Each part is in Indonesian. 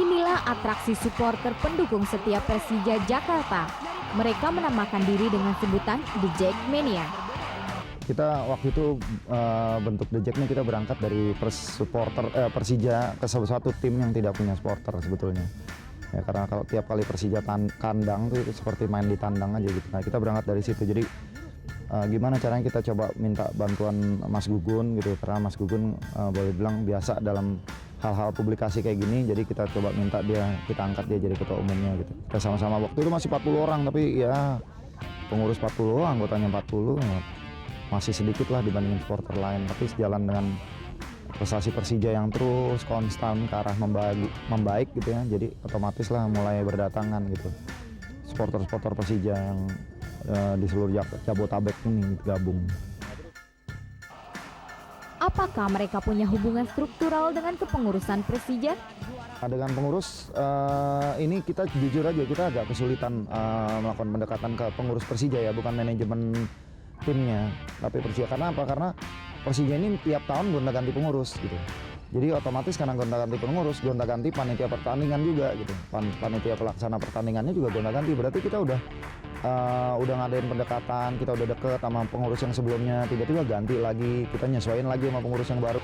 Inilah atraksi supporter pendukung setia Persija Jakarta. Mereka menamakan diri dengan sebutan The Jackmania. Kita waktu itu bentuk The Jackmania, kita berangkat dari Persija ke satu tim yang tidak punya supporter sebetulnya. Ya, karena kalau tiap kali Persija kandang tuh seperti main di tandang aja gitu. Nah, kita berangkat dari situ. Jadi gimana caranya kita coba minta bantuan Mas Gugun gitu, karena Mas Gugun boleh bilang biasa dalam hal-hal publikasi kayak gini, jadi kita coba minta kita angkat dia jadi ketua umumnya gitu. Kita sama-sama, waktu itu masih 40 orang, tapi ya pengurus 40, anggotanya 40, ya, masih sedikit lah dibandingin supporter lain. Tapi sejalan dengan prestasi Persija yang terus konstan ke arah membaik gitu ya, jadi otomatis lah mulai berdatangan gitu supporter-supporter Persija yang di seluruh Jabotabek ini gabung. Apakah mereka punya hubungan struktural dengan kepengurusan Persija? Dengan pengurus ini kita jujur aja, kita agak kesulitan melakukan pendekatan ke pengurus Persija ya, bukan manajemen timnya, tapi Persija. Karena apa? Karena Persija ini tiap tahun gonta-ganti pengurus gitu. Jadi otomatis karena gonta-ganti pengurus, gonta-ganti panitia pertandingan juga gitu. Panitia pelaksana pertandingannya juga gonta-ganti. Berarti kita udah ngadain pendekatan, kita udah deket sama pengurus yang sebelumnya, tiba-tiba ganti lagi, kita nyesuaiin lagi sama pengurus yang baru.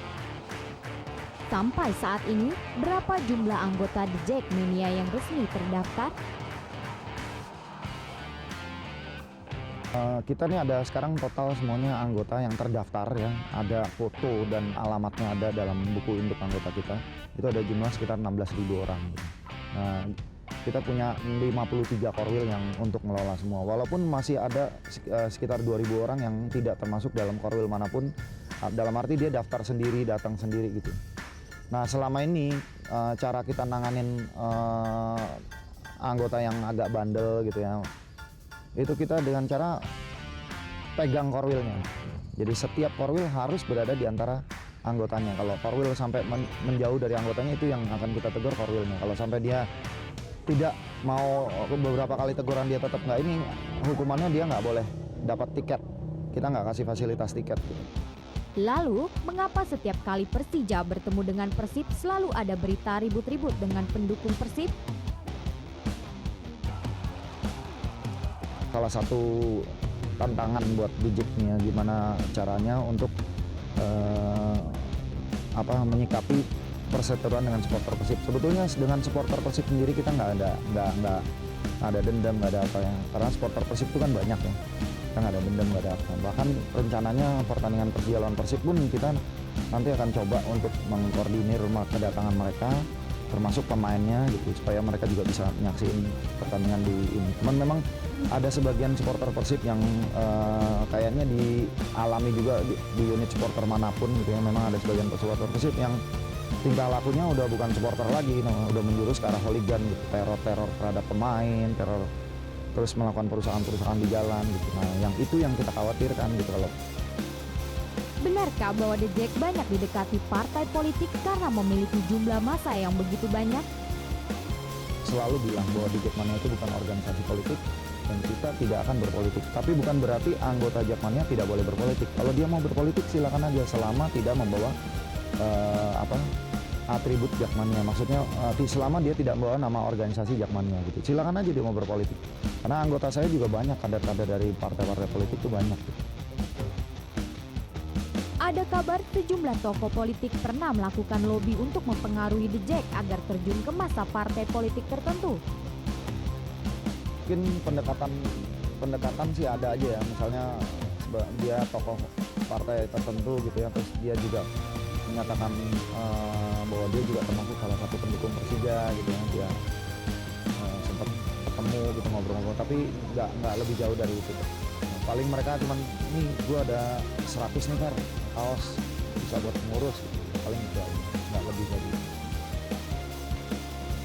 Sampai saat ini, berapa jumlah anggota The Jackmania yang resmi terdaftar? Kita nih ada sekarang total semuanya anggota yang terdaftar ya, ada foto dan alamatnya ada dalam buku induk anggota kita. Itu ada jumlah sekitar 16.000 orang. Nah, kita punya 53 korwil yang untuk mengelola semua. Walaupun masih ada sekitar 2.000 orang yang tidak termasuk dalam korwil manapun, dalam arti dia daftar sendiri, datang sendiri gitu. Nah, selama ini cara kita nanganin anggota yang agak bandel gitu ya, itu kita dengan cara pegang korwilnya. Jadi setiap korwil harus berada di antara anggotanya. Kalau korwil sampai menjauh dari anggotanya, itu yang akan kita tegur korwilnya. Kalau sampai dia tidak mau, beberapa kali teguran dia tetap nggak, ini hukumannya dia nggak boleh dapat tiket. Kita nggak kasih fasilitas tiket. Lalu, mengapa setiap kali Persija bertemu dengan Persib selalu ada berita ribut-ribut dengan pendukung Persib? Salah satu tantangan buat Dijeknya gimana caranya untuk menyikapi perseteruan dengan supporter Persib. Sebetulnya dengan supporter Persib sendiri kita nggak ada dendam, nggak ada apa ya. Karena supporter Persib itu kan banyak ya. Kita nggak ada dendam, nggak ada apa. Bahkan rencananya pertandingan Persija lawan Persib pun kita nanti akan coba untuk mengkoordinir kedatangan mereka, termasuk pemainnya gitu, supaya mereka juga bisa menyaksikan pertandingan di ini. Cuman memang ada sebagian supporter Persib yang kayaknya dialami juga di unit supporter manapun gitu ya. Memang ada sebagian supporter Persib yang tingkah lakunya udah bukan supporter lagi, udah menjurus ke arah hooligan gitu, teror terhadap pemain, terus melakukan perusahaan di jalan gitu. Nah, yang itu yang kita khawatirkan gitu. Kalau benarkah bahwa The Jack banyak didekati partai politik karena memiliki jumlah massa yang begitu banyak? Selalu bilang bahwa The Jackmania itu bukan organisasi politik dan kita tidak akan berpolitik. Tapi bukan berarti anggota Jackmania tidak boleh berpolitik. Kalau dia mau berpolitik silakan aja, selama tidak membawa atribut Jackmania. Maksudnya selama dia tidak membawa nama organisasi Jackmania gitu. Silakan aja dia mau berpolitik. Karena anggota saya juga banyak, kader-kader dari partai-partai politik itu banyak gitu. Ada kabar sejumlah tokoh politik pernah melakukan lobi untuk mempengaruhi The Jack agar terjun ke masa partai politik tertentu. Mungkin pendekatan sih ada aja ya. Misalnya dia tokoh partai tertentu gitu ya, terus dia juga menyatakan bahwa dia juga termasuk salah satu pendukung Persija gitu ya. Dia sempat ketemu gitu, ngobrol-ngobrol, tapi nggak lebih jauh dari itu. Paling mereka cuman, nih gue ada 100 nih Fer, kaos bisa buat pengurus gitu. Paling nggak lebih dari itu.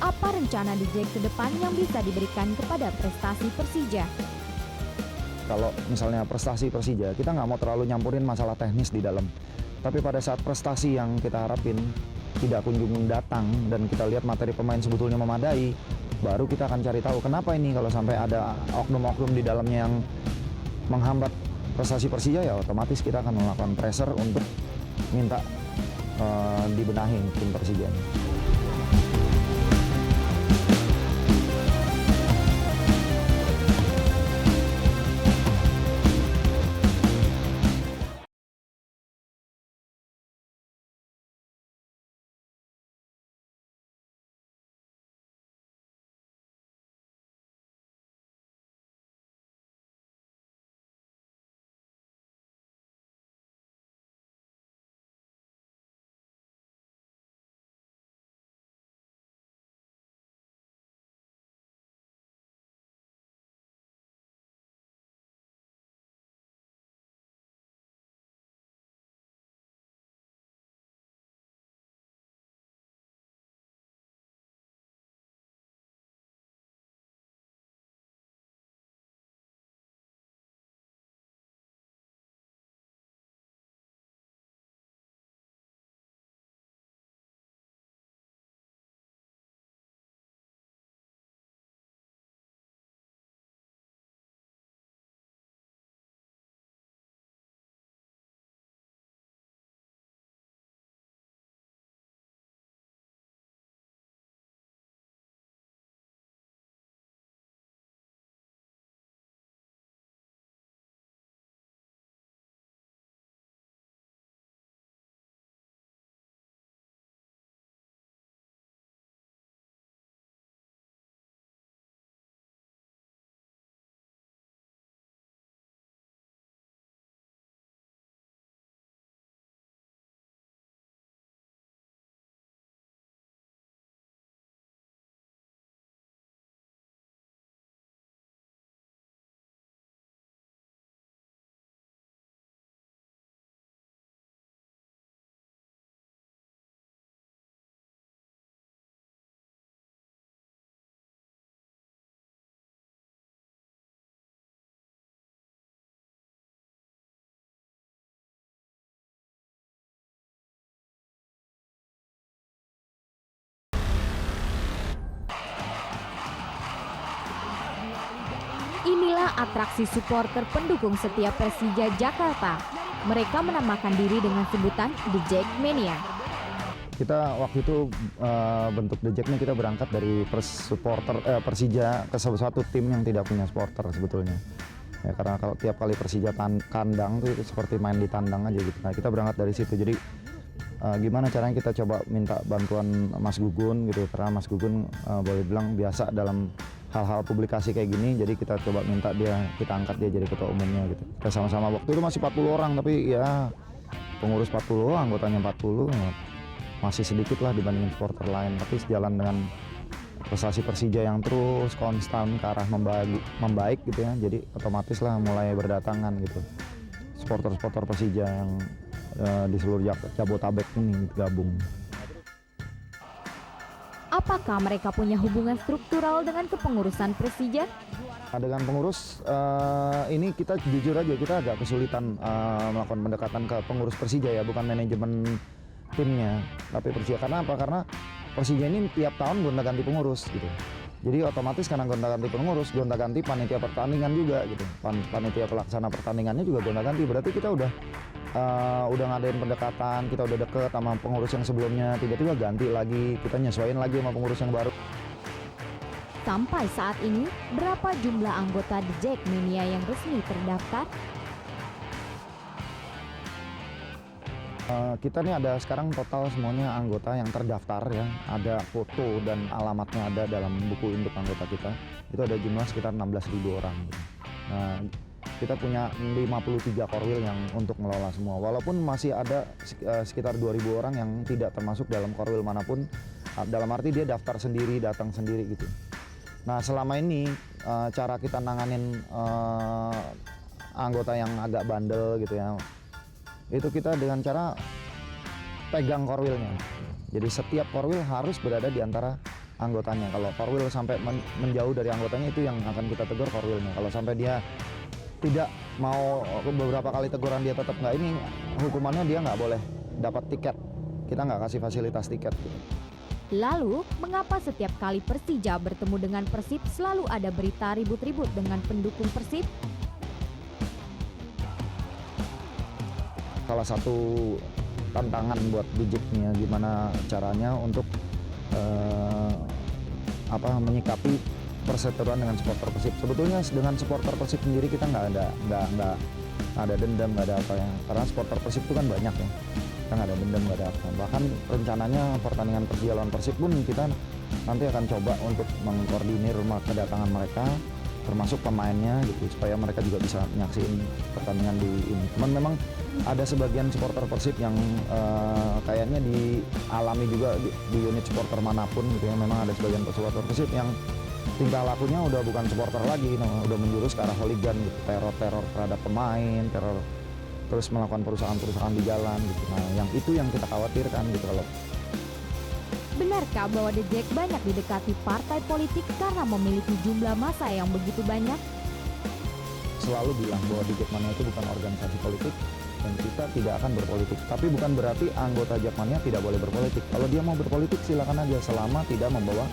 Apa rencana The Jack ke depan yang bisa diberikan kepada prestasi Persija? Kalau misalnya prestasi Persija, kita nggak mau terlalu nyampurin masalah teknis di dalam. Tapi pada saat prestasi yang kita harapin tidak kunjung datang dan kita lihat materi pemain sebetulnya memadai, baru kita akan cari tahu kenapa ini. Kalau sampai ada oknum-oknum di dalamnya yang menghambat prestasi Persija, ya otomatis kita akan melakukan pressure untuk minta dibenahi tim Persija ini. inilah atraksi supporter pendukung setia Persija Jakarta. Mereka menamakan diri dengan sebutan The Jackmania. Kita waktu itu bentuk The Jack ini kita berangkat dari Persija ke salah satu tim yang tidak punya supporter sebetulnya. Ya, karena kalau tiap kali Persija kandang tuh itu seperti main di tandang aja gitu. Nah, kita berangkat dari situ. Jadi gimana caranya kita coba minta bantuan Mas Gugun gitu, karena Mas Gugun boleh bilang biasa dalam hal-hal publikasi kayak gini, jadi kita coba minta kita angkat dia jadi ketua umumnya gitu. Kita sama-sama waktu itu masih 40 orang, tapi ya pengurus 40, anggotanya 40, ya, masih sedikit lah dibandingin supporter lain, tapi sejalan dengan prestasi Persija yang terus konstan ke arah membaik gitu ya, jadi otomatis lah mulai berdatangan gitu supporter-supporter Persija yang di seluruh Jabotabek ini gabung. Apakah mereka punya hubungan struktural dengan kepengurusan Persija? Dengan pengurus ini kita jujur aja kita agak kesulitan melakukan pendekatan ke pengurus Persija ya, bukan manajemen timnya, tapi Persija. Karena apa? Karena Persija ini tiap tahun gonta-ganti pengurus gitu. Jadi otomatis karena gonta-ganti pengurus, gonta-ganti panitia pertandingan juga gitu. Panitia pelaksana pertandingannya juga gonta-ganti. Berarti kita udah ngadain pendekatan, kita udah deket sama pengurus yang sebelumnya, tiba-tiba ganti lagi, kita nyesuaiin lagi sama pengurus yang baru. Sampai saat ini, berapa jumlah anggota The Jackmania yang resmi terdaftar? Kita nih ada sekarang total semuanya anggota yang terdaftar ya, ada foto dan alamatnya ada dalam buku induk anggota kita. Itu ada jumlah sekitar 16.000 orang. Nah, kita punya 53 korwil yang untuk mengelola semua. Walaupun masih ada sekitar 2.000 orang yang tidak termasuk dalam korwil manapun, dalam arti dia daftar sendiri, datang sendiri gitu. Nah, selama ini cara kita nanganin anggota yang agak bandel gitu ya, itu kita dengan cara pegang korwilnya. Jadi setiap korwil harus berada di antara anggotanya. Kalau korwil sampai menjauh dari anggotanya, itu yang akan kita tegur korwilnya. Kalau sampai dia tidak mau, beberapa kali teguran dia tetap nggak, ini hukumannya dia nggak boleh dapat tiket. Kita nggak kasih fasilitas tiket gitu. Lalu, mengapa setiap kali Persija bertemu dengan Persib selalu ada berita ribut-ribut dengan pendukung Persib? Salah satu tantangan buat Dijeknya gimana caranya untuk menyikapi perseteruan dengan supporter Persib. Sebetulnya dengan supporter Persib sendiri kita nggak ada dendam, nggak ada apa ya. Karena supporter Persib itu kan banyak ya. Kita nggak ada dendam, nggak ada apa. Bahkan rencananya pertandingan Persija lawan Persib pun kita nanti akan coba untuk mengkoordinir kedatangan mereka, termasuk pemainnya gitu, supaya mereka juga bisa menyaksikan pertandingan di ini. Cuman memang ada sebagian supporter Persib yang kayaknya dialami juga di unit supporter manapun gitu ya. Memang ada sebagian supporter Persib yang tingkah lakunya udah bukan supporter lagi, udah menjurus ke arah hooligan gitu, teror terhadap pemain, terus melakukan perusahaan di jalan gitu. Nah, yang itu yang kita khawatirkan gitu. Kalau benarkah bahwa The Jack banyak didekati partai politik karena memiliki jumlah massa yang begitu banyak? selalu bilang bahwa The Jackmania itu bukan organisasi politik dan kita tidak akan berpolitik. Tapi bukan berarti anggota Jackmania tidak boleh berpolitik. Kalau dia mau berpolitik silakan aja, selama tidak membawa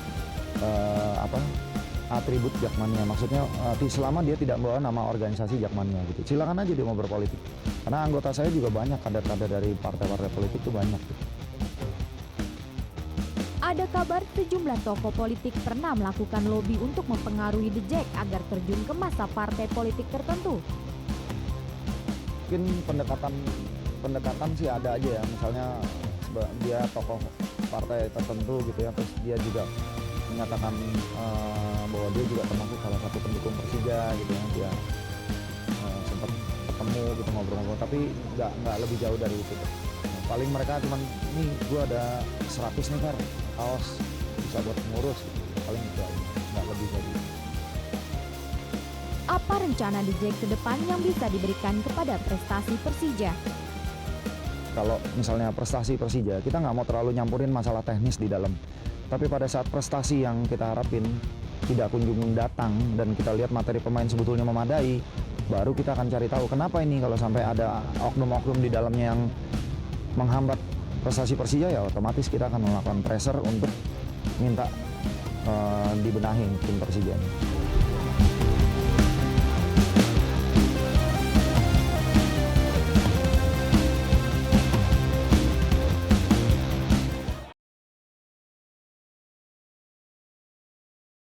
atribut Jackmania. Maksudnya selama dia tidak membawa nama organisasi Jackmania gitu. Silakan aja dia mau berpolitik. Karena anggota saya juga banyak, kader-kader dari partai-partai politik itu banyak gitu. Ada kabar sejumlah tokoh politik pernah melakukan lobi untuk mempengaruhi The Jack agar terjun ke masa partai politik tertentu. Mungkin pendekatan sih ada aja ya. Misalnya dia tokoh partai tertentu gitu ya, terus dia juga menyatakan bahwa dia juga termasuk salah satu pendukung Persija gitu ya. Dia sempat ketemu gitu, ngobrol-ngobrol, tapi nggak lebih jauh dari itu. Paling mereka cuman, nih gue ada 100 nih Fer, kaos bisa buat ngurus gitu. Paling itu aja, nggak lebih dari itu. Apa rencana The Jack ke depan yang bisa diberikan kepada prestasi Persija? Kalau misalnya prestasi Persija, kita nggak mau terlalu nyampurin masalah teknis di dalam. Tapi pada saat prestasi yang kita harapin tidak kunjung datang dan kita lihat materi pemain sebetulnya memadai, baru kita akan cari tahu kenapa ini. Kalau sampai ada oknum-oknum di dalamnya yang menghambat prestasi Persija, ya otomatis kita akan melakukan pressure untuk minta dibenahi tim Persija ini.